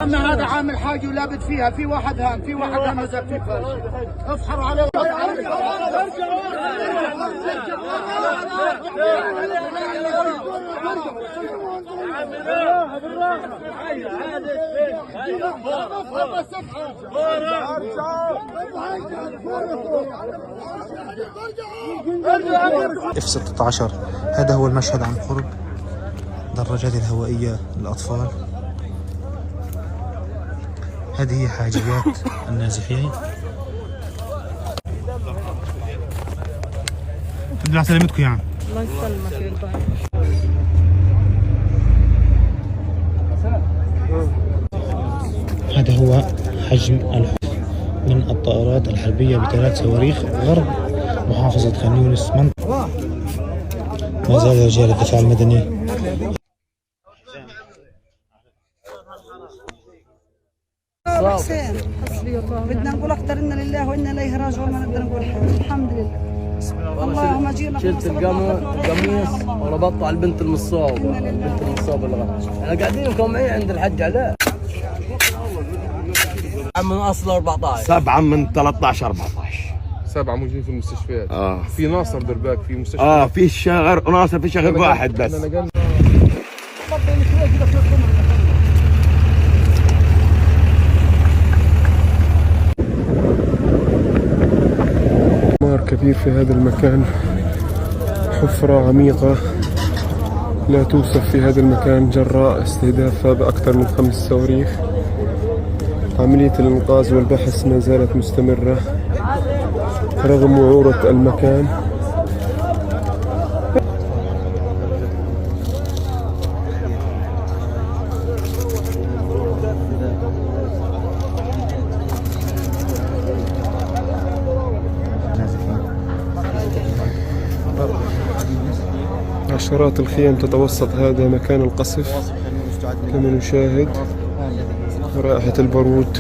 اما هذا عامل حاجه ولابد فيها، في واحد هان، في واحد همزه في فرش افحر عليه. F-16 هذا هو المشهد عن قرب دراجات الهوائية للأطفال. هذه هي حاجيات النازحين. الحمد لله على سلامتكم يا عم. الله يسلمك يا رب. هذا هو حجم الحدث من الطائرات الحربية بثلاث صواريخ غرب محافظة خان يونس. ما زال رجال الدفاع المدني حسين بدنا نقول اكثر انا لله وانا اليه راجعون. ما نقدر نقول حاجه. الحمد لله. اللهم اجينا. شلت القميص وربطته على البنت المصاب. البنت المصاب احنا قاعدين معي عند الحج علاء. من اصل 14 7 من 13 14 7 موجودين في المستشفيات. في ناصر درباك في مستشفى. في شغر ناصر، في شغل واحد بس. دمار كبير في هذا المكان، حفرة عميقة لا توصف في هذا المكان جراء استهدافها بأكثر من 5 صواريخ. عملية الإنقاذ والبحث ما زالت مستمرة رغم وعورة المكان. عشرات الخيام تتوسط هذا مكان القصف كما نشاهد. رائحة البارود